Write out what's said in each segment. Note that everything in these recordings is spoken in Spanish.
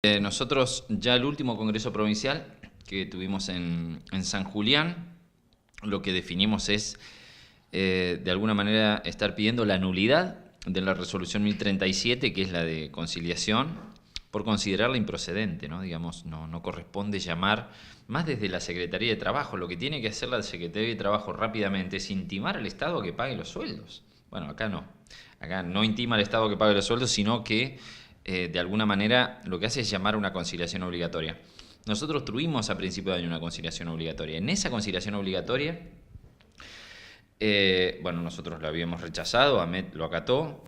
Nosotros ya el último Congreso Provincial que tuvimos en San Julián, lo que definimos es, de alguna manera, estar pidiendo la nulidad de la resolución 1037, que es la de conciliación, por considerarla improcedente, ¿no? Digamos, no corresponde llamar, más desde la Secretaría de Trabajo. Lo que tiene que hacer la Secretaría de Trabajo rápidamente es intimar al Estado a que pague los sueldos. Bueno, acá no intima al Estado que pague los sueldos, sino que de alguna manera lo que hace es llamar a una conciliación obligatoria. Nosotros tuvimos a principio de año una conciliación obligatoria. En esa conciliación obligatoria, bueno, nosotros lo habíamos rechazado, AMET lo acató,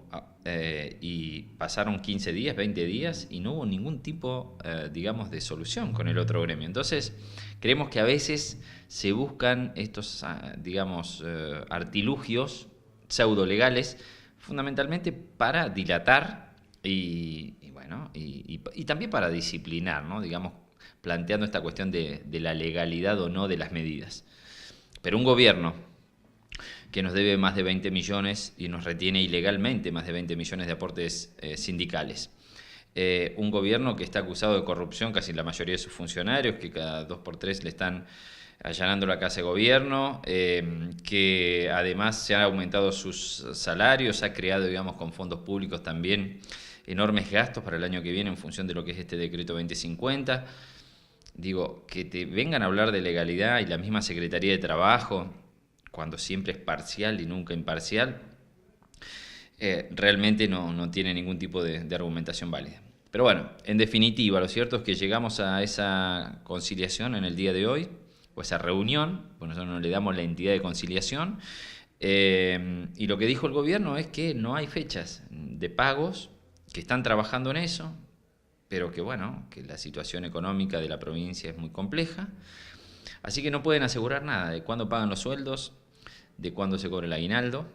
y pasaron 15 días, 20 días, y no hubo ningún tipo, digamos, de solución con el otro gremio. Entonces, creemos que a veces se buscan estos, digamos, artilugios pseudolegales, fundamentalmente para dilatar y también para disciplinar, ¿no? Digamos, planteando esta cuestión de la legalidad o no de las medidas. Pero un gobierno que nos debe más de 20 millones y nos retiene ilegalmente más de 20 millones de aportes sindicales. Un gobierno que está acusado de corrupción, casi la mayoría de sus funcionarios, que cada 2 por 3 le están allanando la casa de gobierno, que además se han aumentado sus salarios, ha creado, digamos, con fondos públicos también enormes gastos para el año que viene en función de lo que es este decreto 2050. Digo, que te vengan a hablar de legalidad y la misma Secretaría de Trabajo, cuando siempre es parcial y nunca imparcial, realmente no tiene ningún tipo de argumentación válida. Pero bueno, en definitiva, lo cierto es que llegamos a esa conciliación en el día de hoy, o esa reunión, pues nosotros no le damos la entidad de conciliación, y lo que dijo el gobierno es que no hay fechas de pagos, que están trabajando en eso, pero que bueno, que la situación económica de la provincia es muy compleja, así que no pueden asegurar nada de cuándo pagan los sueldos, de cuándo se cobra el aguinaldo,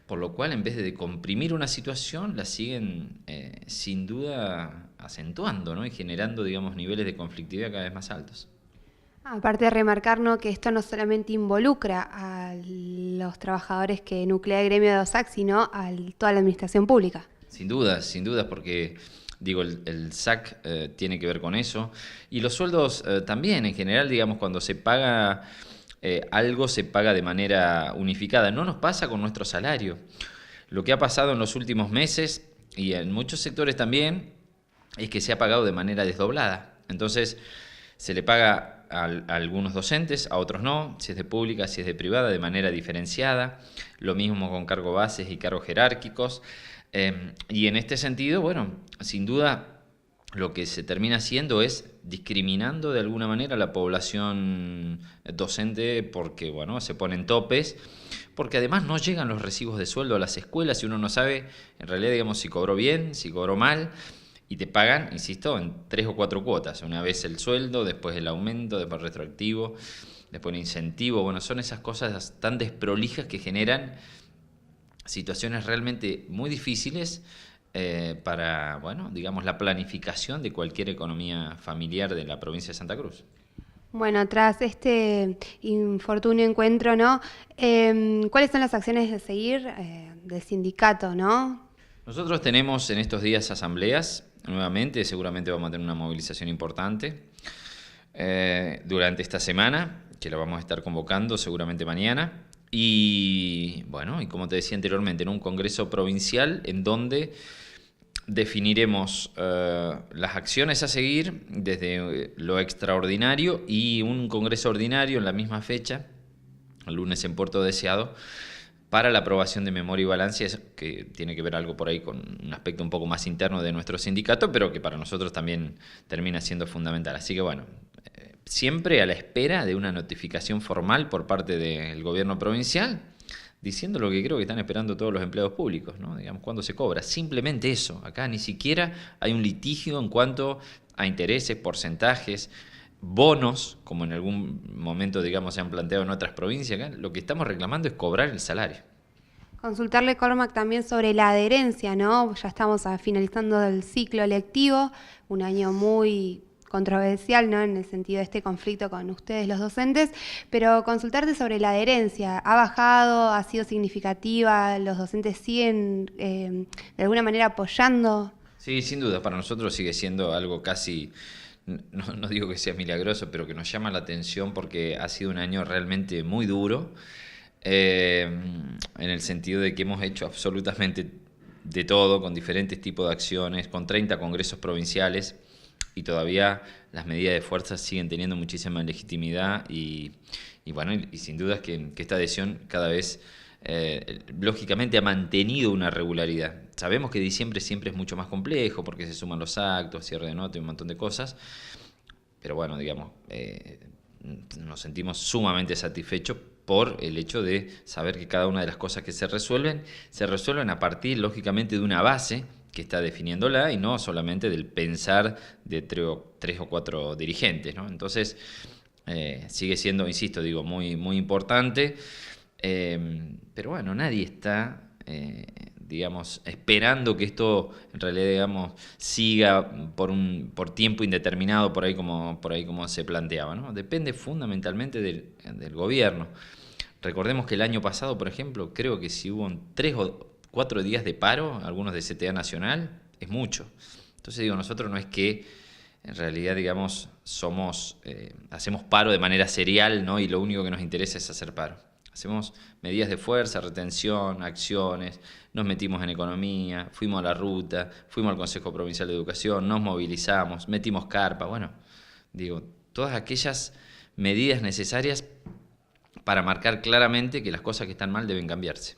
por lo cual en vez de comprimir una situación la siguen sin duda acentuando, ¿no? Y generando, digamos, niveles de conflictividad cada vez más altos. Aparte de remarcar, ¿no?, que esto no solamente involucra a los trabajadores que nuclea el gremio de OSAC, sino a toda la administración pública. Sin dudas, porque digo, el SAC tiene que ver con eso. Y los sueldos también, en general, digamos, cuando se paga algo, se paga de manera unificada. No nos pasa con nuestro salario. Lo que ha pasado en los últimos meses, y en muchos sectores también, es que se ha pagado de manera desdoblada. Entonces, se le paga a algunos docentes, a otros no, si es de pública, si es de privada, de manera diferenciada. Lo mismo con cargos bases y cargos jerárquicos. Y en este sentido, bueno, sin duda lo que se termina haciendo es discriminando de alguna manera a la población docente porque, bueno, se ponen topes, porque además no llegan los recibos de sueldo a las escuelas y uno no sabe, en realidad, digamos, si cobró bien, si cobró mal, y te pagan, insisto, en 3 o 4 cuotas. Una vez el sueldo, después el aumento, después el retroactivo, después el incentivo. Bueno, son esas cosas tan desprolijas que generan situaciones realmente muy difíciles para, bueno, digamos, la planificación de cualquier economía familiar de la provincia de Santa Cruz. Bueno, tras este infortunio encuentro, ¿no? ¿Cuáles son las acciones de seguir del sindicato, ¿no? Nosotros tenemos en estos días asambleas, nuevamente, seguramente vamos a tener una movilización importante durante esta semana, que la vamos a estar convocando seguramente mañana. Y bueno, y como te decía anteriormente, en un congreso provincial en donde definiremos las acciones a seguir desde lo extraordinario y un congreso ordinario en la misma fecha, el lunes en Puerto Deseado, para la aprobación de memoria y balance, que tiene que ver algo por ahí con un aspecto un poco más interno de nuestro sindicato, pero que para nosotros también termina siendo fundamental. Así que bueno, siempre a la espera de una notificación formal por parte del gobierno provincial, diciendo lo que creo que están esperando todos los empleados públicos, ¿no? Digamos, cuándo se cobra. Simplemente eso. Acá ni siquiera hay un litigio en cuanto a intereses, porcentajes, bonos, como en algún momento, digamos, se han planteado en otras provincias. Acá lo que estamos reclamando es cobrar el salario. Consultarle, Cormac, también sobre la adherencia, ¿no? Ya estamos finalizando el ciclo lectivo, un año muy controversial, ¿no?, en el sentido de este conflicto con ustedes, los docentes, pero consultarte sobre la adherencia. ¿Ha bajado? ¿Ha sido significativa? ¿Los docentes siguen de alguna manera apoyando? Sí, sin duda, para nosotros sigue siendo algo casi, no digo que sea milagroso, pero que nos llama la atención porque ha sido un año realmente muy duro, eh, en el sentido de que hemos hecho absolutamente de todo, con diferentes tipos de acciones, con 30 congresos provinciales, y todavía las medidas de fuerza siguen teniendo muchísima legitimidad y bueno, y sin duda es que esta adhesión cada vez, lógicamente, ha mantenido una regularidad. Sabemos que diciembre siempre es mucho más complejo porque se suman los actos, cierre de nota y un montón de cosas, pero bueno, digamos, nos sentimos sumamente satisfechos por el hecho de saber que cada una de las cosas que se resuelven a partir, lógicamente, de una base que está definiéndola y no solamente del pensar de tres o cuatro dirigentes, ¿no? Entonces, sigue siendo, insisto, digo, muy, muy importante, pero bueno, nadie está, digamos, esperando que esto en realidad, digamos, siga por tiempo indeterminado, por ahí como se planteaba, ¿no? Depende fundamentalmente del gobierno. Recordemos que el año pasado, por ejemplo, creo que si hubo 3 o 4 días de paro, algunos de CTA Nacional, es mucho. Entonces digo, nosotros no es que en realidad, digamos, hacemos paro de manera serial, ¿no? Y lo único que nos interesa es hacer paro. Hacemos medidas de fuerza, retención, acciones, nos metimos en economía, fuimos a la ruta, fuimos al Consejo Provincial de Educación, nos movilizamos, metimos carpa, bueno, digo, todas aquellas medidas necesarias para marcar claramente que las cosas que están mal deben cambiarse.